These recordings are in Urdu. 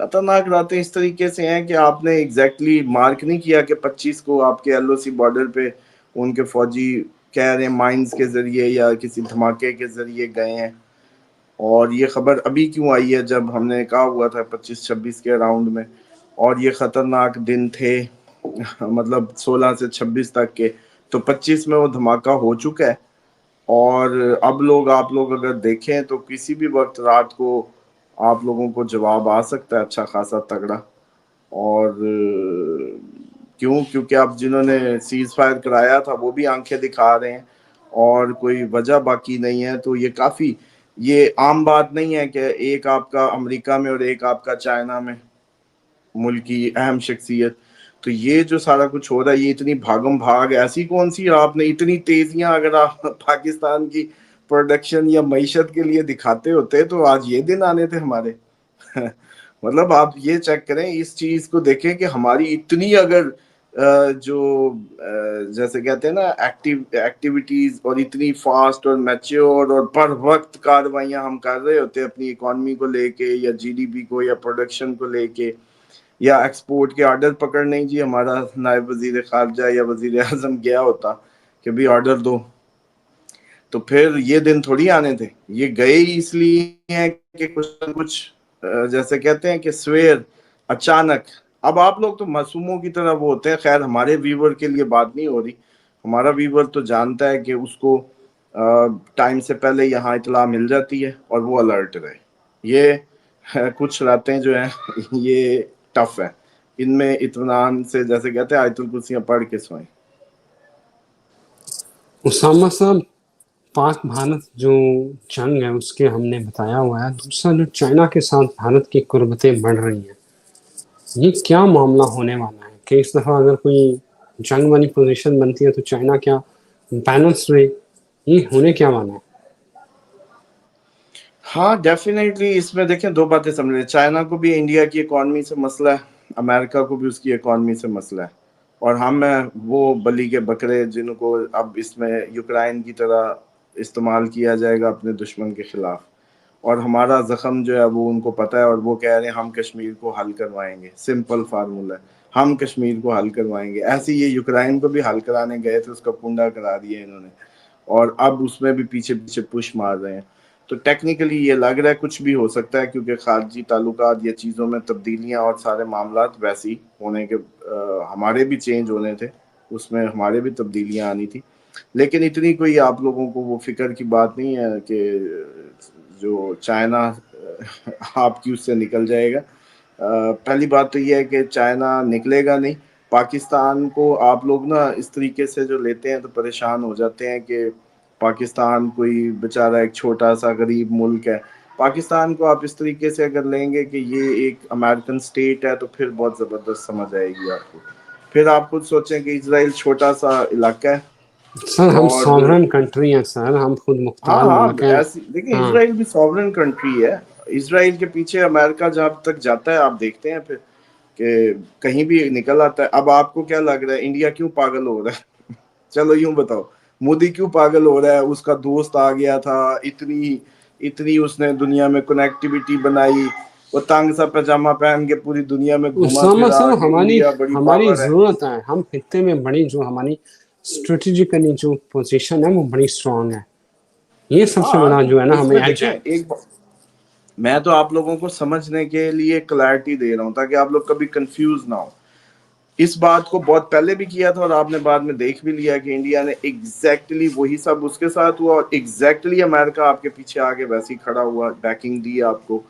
خطرناک راتیں اس طریقے سے ہیں کہ آپ نے ایگزیکٹلی مارک نہیں کیا کہ 25 کو آپ کے ایل او سی بارڈر پہ ان کے فوجی کہہ رہے ہیں مائنز کے ذریعے یا کسی دھماکے کے ذریعے گئے ہیں، اور یہ خبر ابھی کیوں آئی ہے جب ہم نے کہا ہوا تھا 25-26 کے راؤنڈ میں، اور یہ خطرناک دن تھے مطلب 16 سے 26 تک کے، تو 25 میں وہ دھماکہ ہو چکا ہے، اور اب آپ لوگ اگر دیکھیں تو کسی بھی وقت رات کو آپ لوگوں کو جواب آ سکتا ہے اچھا خاصا تگڑا، اور کیونکہ اب جنہوں نے سیز فائر کرایا تھا وہ بھی آنکھیں دکھا رہے ہیں اور کوئی وجہ باقی نہیں ہے، تو یہ عام بات نہیں ہے کہ ایک آپ کا امریکہ میں اور ایک آپ کا چائنا میں ملک کی اہم شخصیت، تو یہ جو سارا کچھ ہو رہا ہے یہ اتنی بھاگم بھاگ ایسی کون سی، آپ نے اتنی تیزیاں اگر آپ پاکستان کی پروڈکشن یا معیشت کے لیے دکھاتے ہوتے تو آج یہ دن آنے تھے ہمارے مطلب آپ یہ چیک کریں، اس چیز کو دیکھیں کہ ہماری اتنی اگر جو جیسے کہتے ہیں نا ایکٹیویٹیز اور اتنی فاسٹ اور میچیور اور پر وقت کارروائیاں ہم کر رہے ہوتے اپنی اکانومی کو لے کے یا جی ڈی پی کو یا پروڈکشن کو لے کے یا ایکسپورٹ کے آرڈر پکڑنے، جی ہمارا نائب وزیر خارجہ یا وزیر اعظم گیا ہوتا کہ بھی آرڈر دو، تو پھر یہ دن تھوڑی آنے تھے، یہ گئے ہی اس لیے ہیں کہ کچھ نہ کچھ جیسے کہتے ہیں کہ سویر اچانک، اب آپ لوگ تو معصوموں کی طرح وہ ہوتے ہیں، خیر ہمارے ویور کے لیے بات نہیں ہو رہی، ہمارا ویور تو جانتا ہے کہ اس کو ٹائم سے پہلے یہاں اطلاع مل جاتی ہے اور وہ الرٹ رہے، یہ کچھ راتیں جو ہیں یہ ٹف ہے، ان میں اطمینان سے جیسے کہتے ہیں آیت الکرسیاں پڑھ کے سوئیں۔ اسامہ صاحب، پاک بھارت جو جنگ ہے اس کے ہم نے بتایا ہوا ہے، دوسرا جو چائنا کے ساتھ بھارت کی قربتیں بڑھ رہی ہیں، یہ کیا معاملہ ہونے والا ہے کہ اس دفعہ اگر کوئی جنگ والی پوزیشن بنتی ہے تو چائنا کیا بیلنس رہے، یہ ہونے کیا والا ہے؟ ہاں ڈیفینیٹلی اس میں دیکھیں دو باتیں سمجھ لیں، چائنا کو بھی انڈیا کی اکانومی سے مسئلہ ہے، امریکہ کو بھی اس کی اکانومی سے مسئلہ ہے، اور ہم ہیں وہ بلی کے بکرے جن کو اب اس میں یوکرائن کی طرح استعمال کیا جائے گا اپنے دشمن کے خلاف، اور ہمارا زخم جو ہے وہ ان کو پتہ ہے، اور وہ کہہ رہے ہیں ہم کشمیر کو حل کروائیں گے، سمپل فارمولہ ہے ہم کشمیر کو حل کروائیں گے، ایسے یہ یوکرائن کو بھی حل کرانے گئے تھے، اس کا کنڈا کرا دیا انہوں نے، اور اب اس میں بھی پیچھے پیچھے پش مار رہے ہیں، تو ٹیکنیکلی یہ لگ رہا ہے کچھ بھی ہو سکتا ہے، کیونکہ خارجی تعلقات یا چیزوں میں تبدیلیاں اور سارے معاملات ویسی ہونے کے ہمارے بھی چینج ہونے تھے، اس میں ہمارے بھی تبدیلیاں آنی تھی، لیکن اتنی کوئی آپ لوگوں کو وہ فکر کی بات نہیں ہے کہ جو چائنا آپ کی اس سے نکل جائے گا۔ پہلی بات تو یہ ہے کہ چائنا نکلے گا نہیں، پاکستان کو آپ لوگ نا اس طریقے سے جو لیتے ہیں تو پریشان ہو جاتے ہیں کہ پاکستان کوئی بیچارہ ایک چھوٹا سا غریب ملک ہے، پاکستان کو آپ اس طریقے سے اگر لیں گے کہ یہ ایک امریکن سٹیٹ ہے تو پھر بہت زبردست سمجھ آئے گی آپ کو، پھر آپ خود سوچیں کہ اسرائیل چھوٹا سا علاقہ ہے، سر ہم اور سوورن کنٹری ہیں سر، ہم خود ہاں مختار ہاں ملک ہیں۔ ایسی دیکھیں ہاں اسرائیل بھی سوورن کنٹری ہے، اسرائیل کے پیچھے امریکہ جہاں تک جاتا ہے آپ دیکھتے ہیں پھر کہ کہیں بھی نکل آتا ہے۔ اب آپ کو کیا لگ رہا ہے انڈیا کیوں پاگل ہو رہا ہے چلو یوں بتاؤ، مودی کیوں پاگل ہو رہا ہے، اس کا دوست آ گیا تھا، اتنی اس نے دنیا میں کنیکٹیویٹی بنائی، وہ تنگ سا پاجامہ پہن کے پوری دنیا میں گھوما اسامہ پھرا صاحب، کہ انڈیا بڑی ہماری پاور ہے۔ ضرورت ہے، ہم خطے میں بڑی جو ہماری اسٹریٹجیکلی جو پوزیشن ہے وہ بڑی اسٹرانگ ہے، یہ سب سے ہاں بڑا تو جو ہے نا اس ہمیں میں ایج دیکھیں ہے۔ میں تو آپ لوگوں کو سمجھنے کے لیے کلیئرٹی دے رہا ہوں تاکہ آپ لوگ کبھی کنفیوز نہ ہو، اس بات کو بہت پہلے بھی کیا تھا اور آپ نے بعد میں دیکھ بھی لیا کہ انڈیا نے ایگزیکٹلی وہی سب اس کے ساتھ ہوا، اور ایگزیکٹلی امریکہ آپ کے پیچھے آگے ویسے ہی کھڑا ہوا، بیکنگ دی آپ کو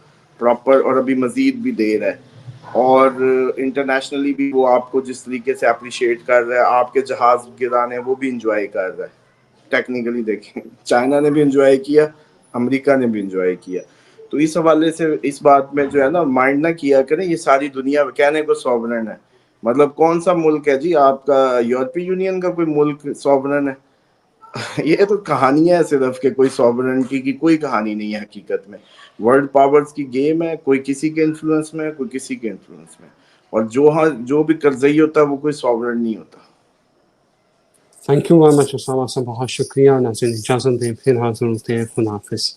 پراپر، اور ابھی مزید بھی دے رہا ہے، اور انٹرنیشنلی بھی وہ آپ کو جس طریقے سے اپریشیٹ کر رہا ہے، آپ کے جہاز گرانے وہ بھی انجوائے کر رہا ہے، ٹیکنیکلی دیکھیں چائنا نے بھی انجوائے کیا، امریکہ نے بھی انجوائے کیا، تو اس حوالے سے اس بات میں جو ہے نا مائنڈ نہ کیا کریں، یہ ساری دنیا کہنے کو سوورن ہے، مطلب کون سا ملک ہے جی آپ کا یورپی یونین کا کوئی ملک سوورن ہے یہ تو کہانیاں ہے صرف کہ کوئی سوورنٹی کی کوئی کہانی نہیں ہے، حقیقت میں ورلڈ پاورز کی گیم ہے، کوئی کسی کے انفلوئنس میں کوئی کسی کے انفلوئنس میں، اور جو بھی کرزئی ہوتا ہے وہ کوئی سوورن نہیں ہوتا۔ Thank you very much Osama صاحب، بہت شکریہ، ناظرین اجازت دیں پھر حاضر ہوتے ہیں، خدا حافظ۔